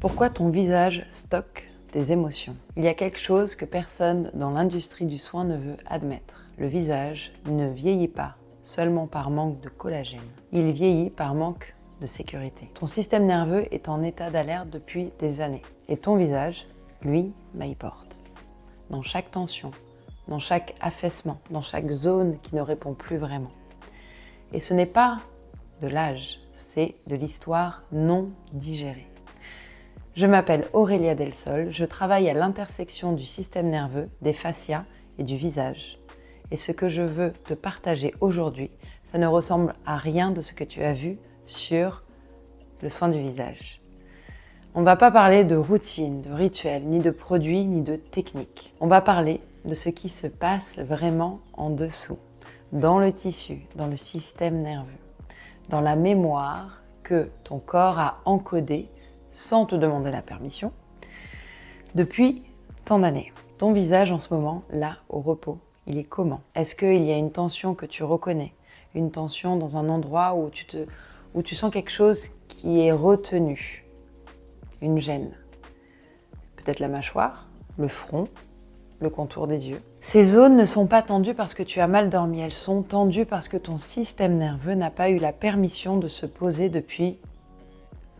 Pourquoi ton visage stocke tes émotions? Il y a quelque chose que personne dans l'industrie du soin ne veut admettre. Le visage ne vieillit pas seulement par manque de collagène. Il vieillit par manque de sécurité. Ton système nerveux est en état d'alerte depuis des années. Et ton visage, lui, y porte. Dans chaque tension, dans chaque affaissement, dans chaque zone qui ne répond plus vraiment. Et ce n'est pas de l'âge, c'est de l'histoire non digérée. Je m'appelle Aurélia Delsol, je travaille à l'intersection du système nerveux, des fascias et du visage. Et ce que je veux te partager aujourd'hui, ça ne ressemble à rien de ce que tu as vu sur le soin du visage. On ne va pas parler de routine, de rituel, ni de produits, ni de techniques. On va parler de ce qui se passe vraiment en dessous, dans le tissu, dans le système nerveux, dans la mémoire que ton corps a encodée sans te demander la permission, depuis tant d'années. Ton visage en ce moment, là, au repos, il est comment? Est-ce qu'il y a une tension que tu reconnais? Une tension dans un endroit où tu sens quelque chose qui est retenu? Une gêne? Peut-être la mâchoire, le front, le contour des yeux. Ces zones ne sont pas tendues parce que tu as mal dormi, elles sont tendues parce que ton système nerveux n'a pas eu la permission de se poser depuis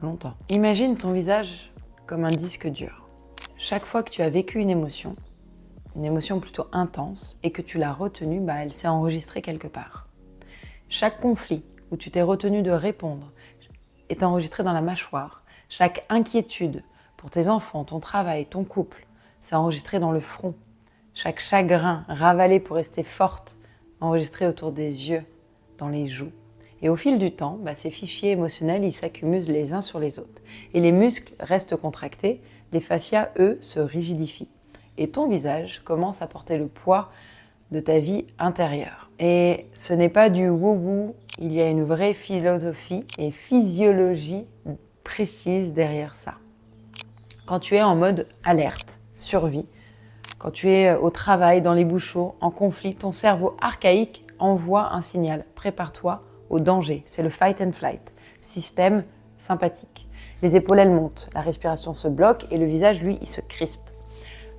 longtemps. Imagine ton visage comme un disque dur. Chaque fois que tu as vécu une émotion plutôt intense, et que tu l'as retenue, elle s'est enregistrée quelque part. Chaque conflit où tu t'es retenu de répondre est enregistré dans la mâchoire. Chaque inquiétude pour tes enfants, ton travail, ton couple, c'est enregistré dans le front. Chaque chagrin ravalé pour rester forte, enregistré autour des yeux, dans les joues. Et au fil du temps, ces fichiers émotionnels, ils s'accumulent les uns sur les autres. Et les muscles restent contractés, les fascias, eux, se rigidifient. Et ton visage commence à porter le poids de ta vie intérieure. Et ce n'est pas du wou-wou, il y a une vraie philosophie et physiologie précise derrière ça. Quand tu es en mode alerte, survie, quand tu es au travail, dans les bouchons, en conflit, ton cerveau archaïque envoie un signal. Prépare-toi au danger. C'est le fight and flight, système sympathique. Les épaules, elles montent, la respiration se bloque et le visage, lui, il se crispe.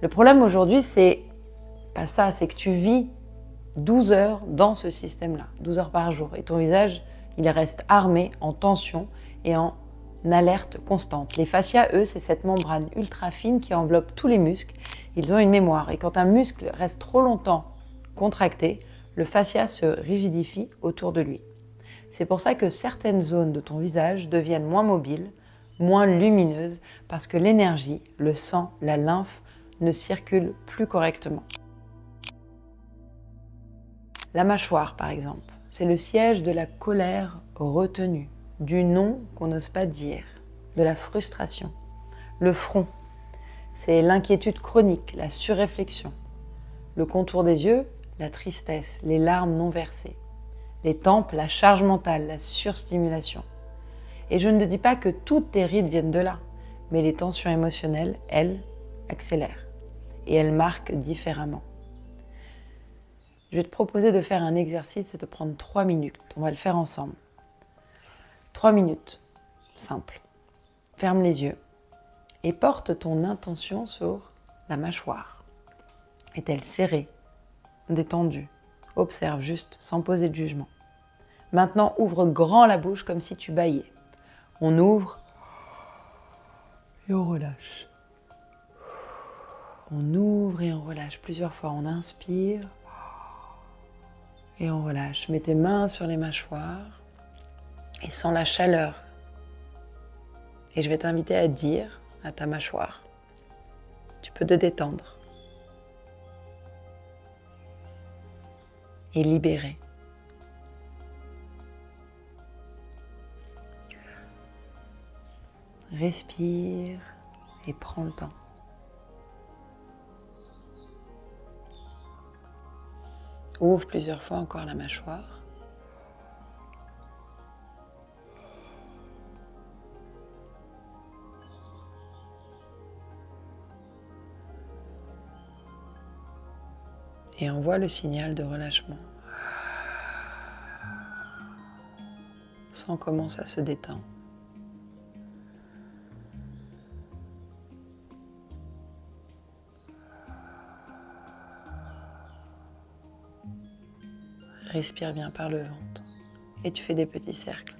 Le problème aujourd'hui, c'est pas ça, c'est que tu vis 12 heures dans ce système-là, 12 heures par jour. Et ton visage, il reste armé, en tension et en alerte constante. Les fascias, eux, c'est cette membrane ultra fine qui enveloppe tous les muscles. Ils ont une mémoire. Et quand un muscle reste trop longtemps contracté, le fascia se rigidifie autour de lui. C'est pour ça que certaines zones de ton visage deviennent moins mobiles, moins lumineuses, parce que l'énergie, le sang, la lymphe ne circulent plus correctement. La mâchoire, par exemple, c'est le siège de la colère retenue, du non qu'on n'ose pas dire, de la frustration. Le front, c'est l'inquiétude chronique, la surréflexion. Le contour des yeux, la tristesse, les larmes non versées. Les tempes, la charge mentale, la surstimulation. Et je ne te dis pas que toutes tes rides viennent de là, mais les tensions émotionnelles, elles, accélèrent. Et elles marquent différemment. Je vais te proposer de faire un exercice et de prendre 3 minutes. On va le faire ensemble. 3 minutes, simple. Ferme les yeux et porte ton intention sur la mâchoire. Est-elle serrée, détendue? Observe juste, sans poser de jugement. Maintenant, ouvre grand la bouche comme si tu bâillais. On ouvre et on relâche. On ouvre et on relâche plusieurs fois. On inspire et on relâche. Mets tes mains sur les mâchoires et sens la chaleur. Et je vais t'inviter à dire à ta mâchoire, tu peux te détendre et libérer. Respire et prends le temps. Ouvre plusieurs fois encore la mâchoire. Et envoie le signal de relâchement. Sens comment ça se détend. Respire bien par le ventre et tu fais des petits cercles.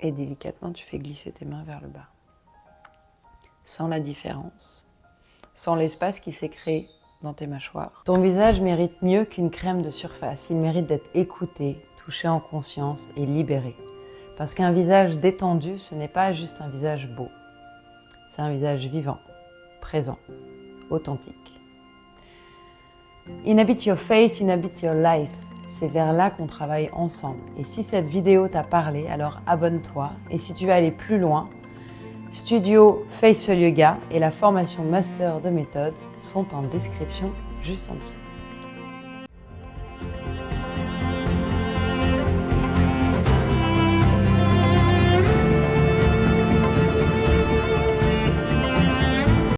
Et délicatement, tu fais glisser tes mains vers le bas. Sans la différence, sans l'espace qui s'est créé dans tes mâchoires. Ton visage mérite mieux qu'une crème de surface. Il mérite d'être écouté, touché en conscience et libéré. Parce qu'un visage détendu, ce n'est pas juste un visage beau. C'est un visage vivant, présent, authentique. Inhabit your face, inhabit your life. C'est vers là qu'on travaille ensemble. Et si cette vidéo t'a parlé, alors abonne-toi. Et si tu veux aller plus loin, Studio Facial Yoga et la formation Master de méthode sont en description juste en dessous.